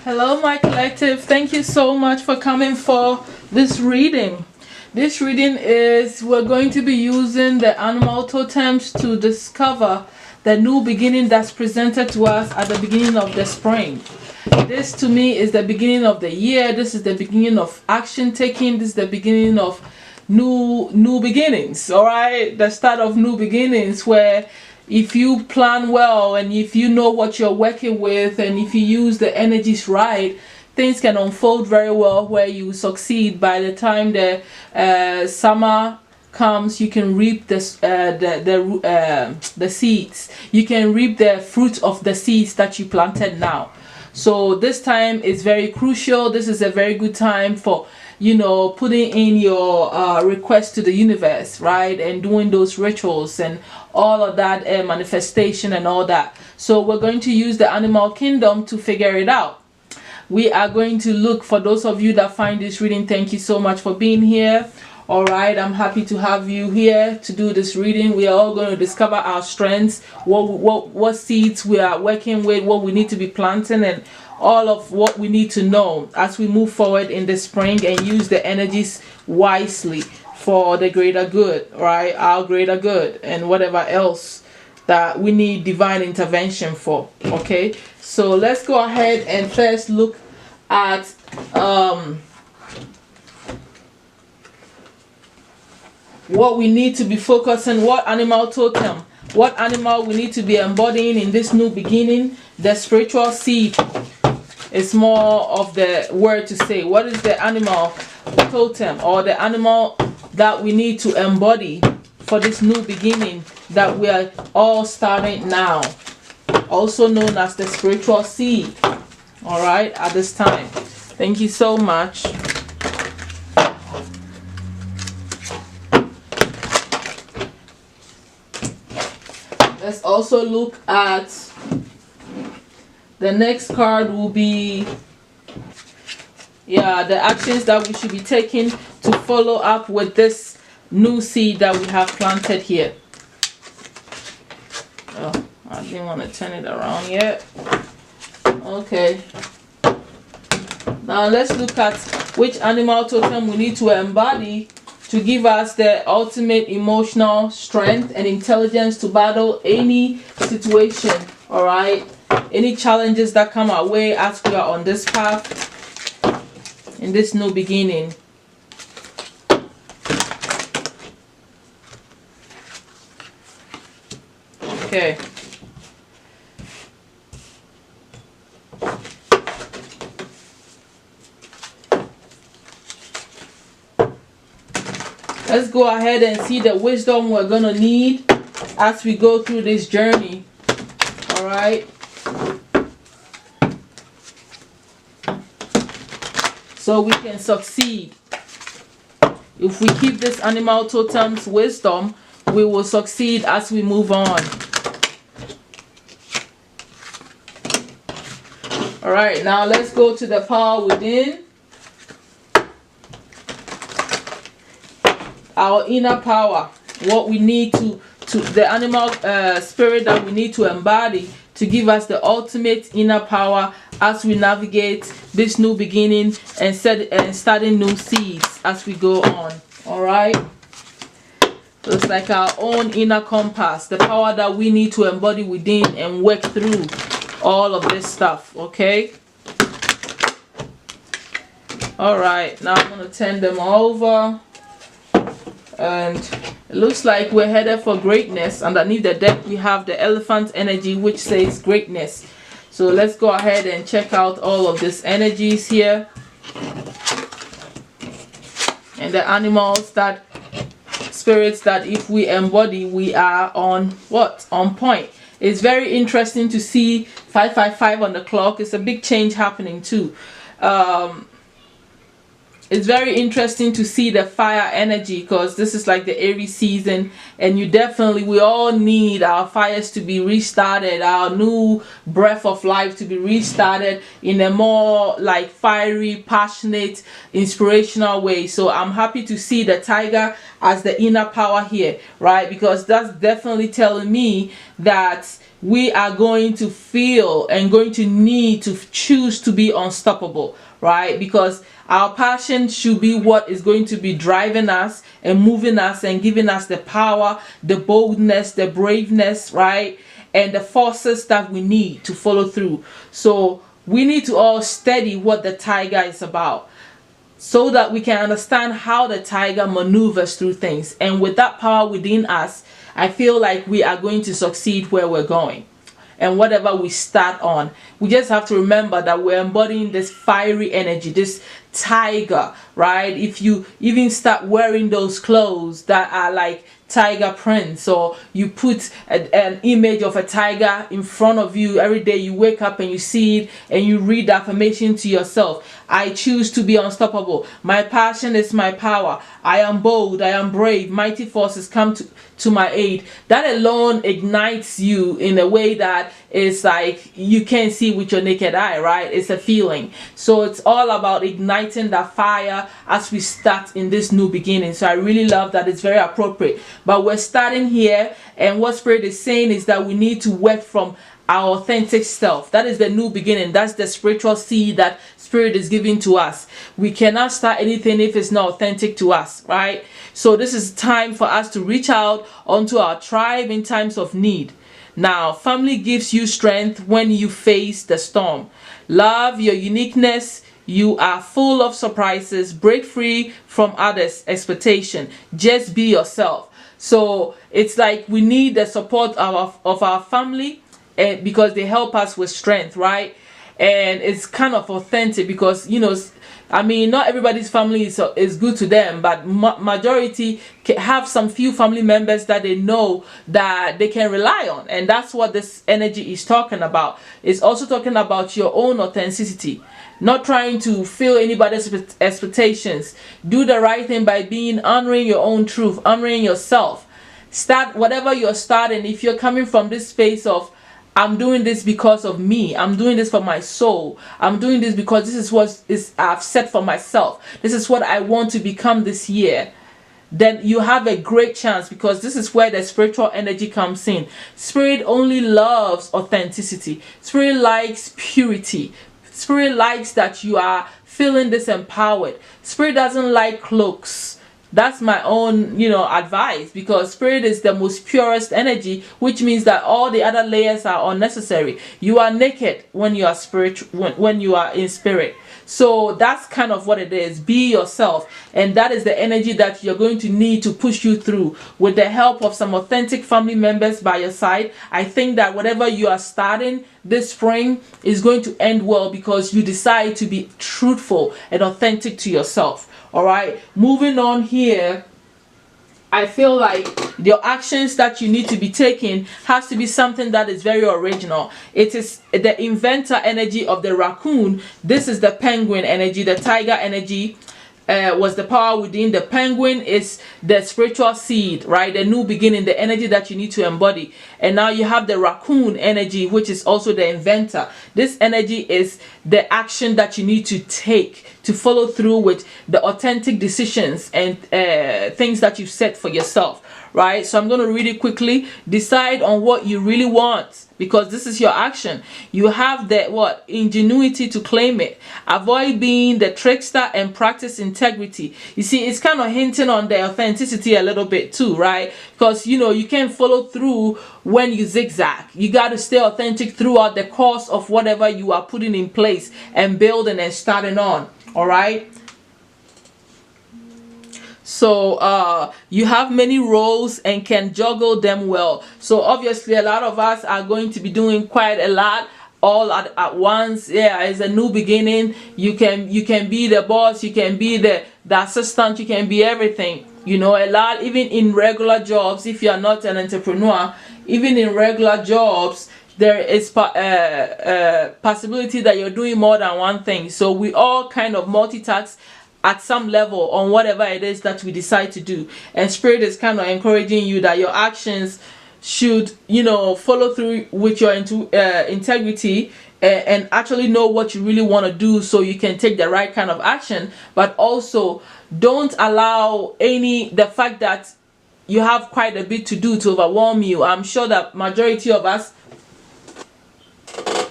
Hello, my collective. Thank you so much for coming for this reading. This reading is we're going to be using the animal totems to discover the new beginning that's presented to us at the beginning of the spring. This to me is the beginning of the year. This is the beginning of action taking. This is the beginning of new beginnings. All right, the start of new beginnings, where if you plan well and if you know what you're working with and if you use the energies right, things can unfold very well where you succeed. By the time the summer comes, you can reap the seeds. You can reap the fruit of the seeds that you planted now. So this time is very crucial. This is a very good time for, you know, putting in your request to the universe, right, and doing those rituals and all of that manifestation and all that. So we're going to use the animal kingdom to figure it out. We are going to look, for those of you that find this reading, thank you so much for being here. All right, I'm happy to have you here to do this reading. We are all going to discover our strengths, what seeds we are working with, what we need to be planting, and all of what we need to know as we move forward in the spring and use the energies wisely for the greater good, right? Our greater good and whatever else that we need divine intervention for. Okay, so let's go ahead and first look at what we need to be focusing, what animal totem, what animal we need to be embodying in this new beginning. The spiritual seed is more of the word to say. What is the animal totem, or the animal that we need to embody for this new beginning that we are all starting now, also known as the spiritual seed? All right, at this time, thank you so much. Let's also look at the next card. Will be the actions that we should be taking to follow up with this new seed that we have planted here. Oh, I didn't want to turn it around yet. Okay, now let's look at which animal totem we need to embody to give us the ultimate emotional strength and intelligence to battle any situation, all right? Any challenges that come our way as we are on this path in this new beginning. Okay. Let's go ahead and see the wisdom we're going to need as we go through this journey. All right. So we can succeed. If we keep this animal totem's wisdom, we will succeed as we move on. All right, now let's go to the power within. Our inner power, what we need to the animal spirit that we need to embody to give us the ultimate inner power as we navigate this new beginning and starting new seeds as we go on. All right, so it's like our own inner compass, the power that we need to embody within and work through all of this stuff. Okay, all right, now I'm going to turn them over. And it looks like we're headed for greatness. Underneath the deck we have the elephant energy, which says greatness. So let's go ahead and check out all of these energies here and the animals, that spirits that if we embody, we are on point. It's very interesting to see 555 on the clock. It's a big change happening too. It's very interesting to see the fire energy, because this is like the Aries season, and we all need our fires to be restarted, our new breath of life to be restarted in a more like fiery, passionate, inspirational way. So I'm happy to see the tiger as the inner power here, right? Because that's definitely telling me that we are going to feel and going to need to choose to be unstoppable, right? Because our passion should be what is going to be driving us and moving us and giving us the power, the boldness, the braveness, right? And the forces that we need to follow through. So we need to all study what the tiger is about, so that we can understand how the tiger maneuvers through things. And with that power within us, I feel like we are going to succeed where we're going. And whatever we start on, we just have to remember that we're embodying this fiery energy, this tiger, right? If you even start wearing those clothes that are like tiger prints, or you put an image of a tiger in front of you every day, you wake up and you see it and you read the affirmation to yourself. I choose to be unstoppable. My passion is my power. I am bold. I am brave. Mighty forces come to my aid. That alone ignites you in a way that is like you can't see with your naked eye, right? It's a feeling. So it's all about igniting that fire as we start in this new beginning. So I really love that. It's very appropriate. But we're starting here, and what Spirit is saying is that we need to work from our authentic self. That is the new beginning. That's the spiritual seed that Spirit is giving to us. We cannot start anything if it's not authentic to us, right? So this is time for us to reach out onto our tribe in times of need. Now, family gives you strength when you face the storm. Love your uniqueness. You are full of surprises. Break free from others' expectation. Just be yourself. So it's like we need the support of our family, because they help us with strength, right? And it's kind of authentic because, you know, I mean, not everybody's family is good to them, but majority have some few family members that they know that they can rely on. And that's what this energy is talking about. It's also talking about your own authenticity, not trying to fill anybody's expectations. Do the right thing by honoring your own truth, honoring yourself. Start whatever you're starting. If you're coming from this space of, I'm doing this because of me, I'm doing this for my soul, I'm doing this because this is what I've set for myself, this is what I want to become this year, then you have a great chance, because this is where the spiritual energy comes in. Spirit only loves authenticity. Spirit likes purity. Spirit likes that you are feeling disempowered. Spirit doesn't like cloaks. That's my own, advice, because Spirit is the most purest energy, which means that all the other layers are unnecessary. You are naked when you are when you are in spirit. So that's kind of what it is. Be yourself, and that is the energy that you're going to need to push you through. With the help of some authentic family members by your side, I think that whatever you are starting this spring is going to end well, because you decide to be truthful and authentic to yourself. All right, moving on here, I feel like your actions that you need to be taking has to be something that is very original. It is the inventor energy of the raccoon. This is the penguin energy. The tiger energy was the power within. The penguin is the spiritual seed, right? The new beginning, the energy that you need to embody. And now you have the raccoon energy, which is also the inventor. This energy is the action that you need to take to follow through with the authentic decisions and things that you've set for yourself, right? So I'm going to read it quickly. Decide on what you really want, because this is your action. You have the ingenuity to claim it. Avoid being the trickster and practice integrity. You see, it's kind of hinting on the authenticity a little bit too, right? Because you can't follow through when you zigzag. You got to stay authentic throughout the course of whatever you are putting in place and building and starting on. All right. So you have many roles and can juggle them well. So obviously a lot of us are going to be doing quite a lot all at once. Yeah, it's a new beginning. You can be the boss, you can be the assistant, you can be everything. A lot, even in regular jobs. If you are not an entrepreneur, even in regular jobs, there is possibility that you're doing more than one thing. So we all kind of multitask at some level on whatever it is that we decide to do. And Spirit is kind of encouraging you that your actions should, follow through with your integrity and actually know what you really want to do, so you can take the right kind of action. But also don't allow the fact that you have quite a bit to do to overwhelm you. I'm sure that majority of us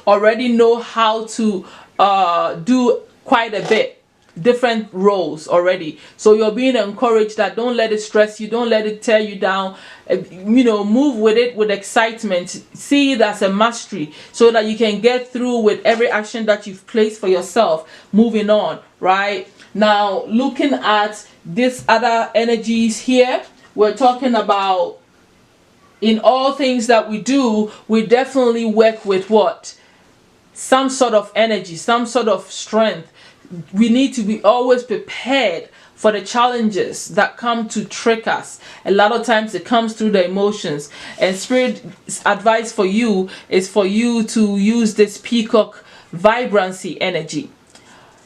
already know how to do quite a bit different roles already. So you're being encouraged that don't let it stress you, don't let it tear you down. Move with it with excitement. See it as a mastery so that you can get through with every action that you've placed for yourself, moving on. Right now, looking at this other energies here, we're talking about in all things that we do, we definitely work with what? Some sort of energy, some sort of strength. We need to be always prepared for the challenges that come to trick us. A lot of times it comes through the emotions. And Spirit's advice for you is for you to use this peacock vibrancy energy.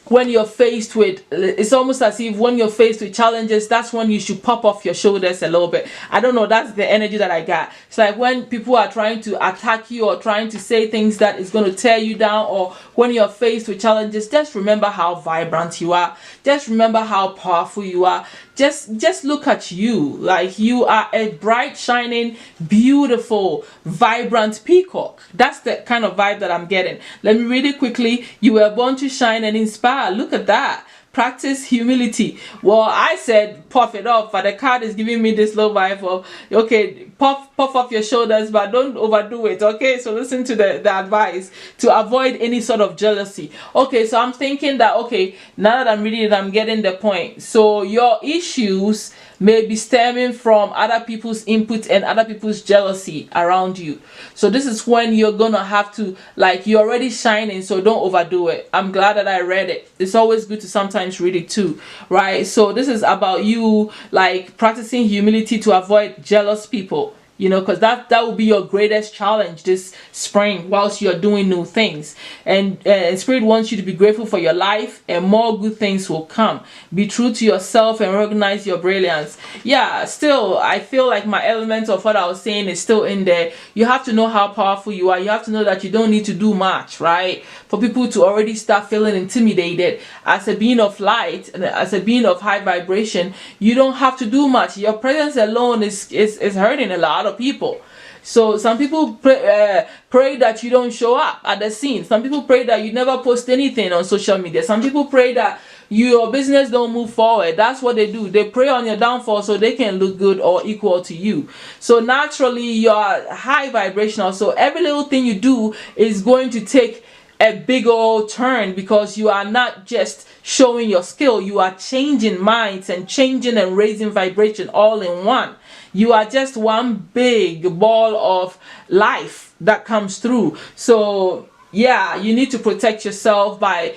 When you're faced with, it's almost as if when you're faced with challenges, that's when you should pop off your shoulders a little bit. I don't know, that's the energy that I got. It's like when people are trying to attack you or trying to say things that is going to tear you down, or when you're faced with challenges, just remember how vibrant you are. Just remember how powerful you are. Just look at you, like you are a bright, shining, beautiful, vibrant peacock. That's the kind of vibe that I'm getting. Let me read it quickly. You were born to shine and inspire. Look at that. Practice humility. Well, I said puff it off, but the card is giving me this low vibe of, okay, puff off your shoulders, but don't overdo it. Okay, so listen to the advice to avoid any sort of jealousy. Okay, so I'm thinking that, okay, now that I'm reading it, I'm getting the point. So your issues may be stemming from other people's input and other people's jealousy around you. So this is when you're gonna have to, like, you're already shining, so don't overdo it. I'm glad that I read it. It's always good to sometimes read it too, right? So this is about you, like, practicing humility to avoid jealous people. Because that will be your greatest challenge this spring whilst you're doing new things. And Spirit wants you to be grateful for your life, and more good things will come. Be true to yourself and recognize your brilliance. Yeah, still, I feel like my element of what I was saying is still in there. You have to know how powerful you are. You have to know that you don't need to do much, right? For people to already start feeling intimidated. As a being of light, and as a being of high vibration, you don't have to do much. Your presence alone is hurting a lot of people. So some people pray that you don't show up at the scene. Some people pray that you never post anything on social media. Some people pray that your business don't move forward. That's what they do. They pray on your downfall so they can look good or equal to you. So naturally you're high vibrational, so every little thing you do is going to take a big old turn, because you are not just showing your skill, you are changing minds and changing and raising vibration all in one. You are just one big ball of life that comes through. So yeah, you need to protect yourself by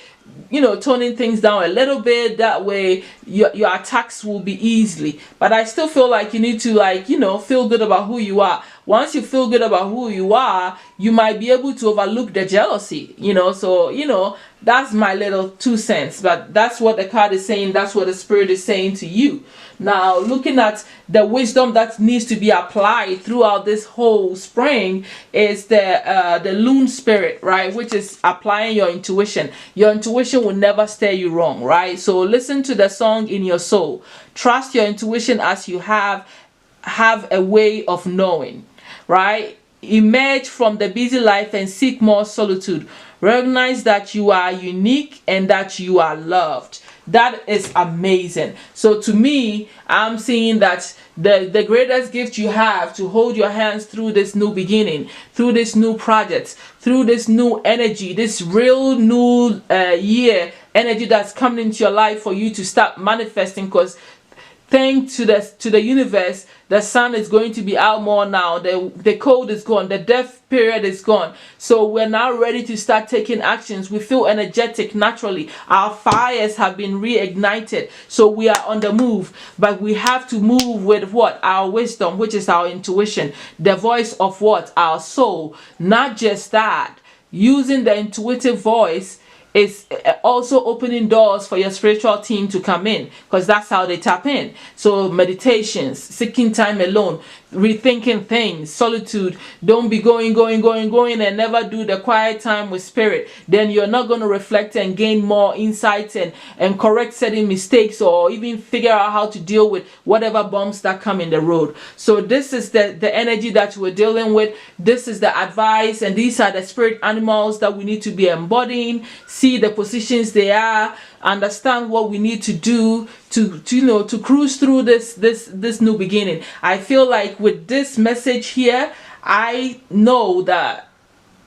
toning things down a little bit. That way your attacks will be easily. But I still feel like you need to feel good about who you are. Once you feel good about who you are, you might be able to overlook the jealousy. So that's my little 2 cents, but that's what the card is saying. That's what the Spirit is saying to you. Now, looking at the wisdom that needs to be applied throughout this whole spring is the loon spirit, right? Which is applying your intuition. Your intuition will never steer you wrong, right? So listen to the song in your soul. Trust your intuition as you have a way of knowing, right? Emerge from the busy life and seek more solitude. Recognize that you are unique and that you are loved. That is amazing. So to me, I'm seeing that the greatest gift you have to hold your hands through this new beginning, through this new project, through this new energy, this real new year energy that's coming into your life for you to start manifesting. Because thanks to the universe, the sun is going to be out more now. The cold is gone. The death period is gone. So we're now ready to start taking actions. We feel energetic naturally. Our fires have been reignited. So we are on the move. But we have to move with what? Our wisdom, which is our intuition. The voice of what? Our soul. Not just that. Using the intuitive voice is also opening doors for your spiritual team to come in, because that's how they tap in. So meditations, seeking time alone, rethinking things. Solitude. Don't be going and never do the quiet time with spirit. Then you're not going to reflect and gain more insights and correct certain mistakes, or even figure out how to deal with whatever bumps that come in the road. So this is the energy that we're dealing with. This is the advice, and these are the spirit animals that we need to be embodying. See the positions they are, understand what we need to do to cruise through this new beginning. I feel like with this message here, I know that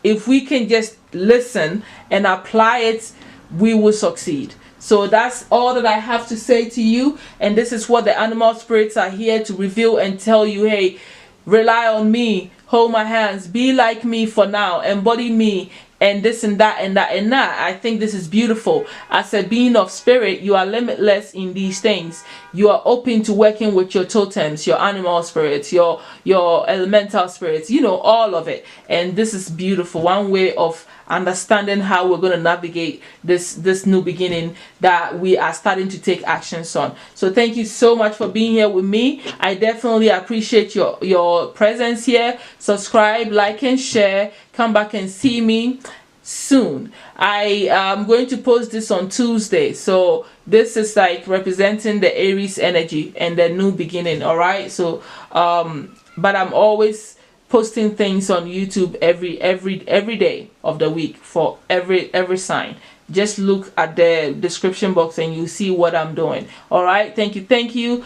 if we can just listen and apply it, we will succeed. So that's all that I have to say to you, and this is what the animal spirits are here to reveal and tell you. Hey, rely on me, hold my hands, be like me for now, embody me, and this and that and that and that. I think this is beautiful. As a being of spirit, you are limitless in these things. You are open to working with your totems, your animal spirits, your elemental spirits, all of it. And this is beautiful. One way of understanding how we're going to navigate this new beginning that we are starting to take actions on. So thank you so much for being here with me. I definitely appreciate your presence here. Subscribe, like, and share. Come back and see me soon. I am going to post this on Tuesday, so this is like representing the Aries energy and the new beginning. All right, so but I'm always posting things on YouTube every day of the week for every sign. Just look at the description box and you see what I'm doing. All right, thank you.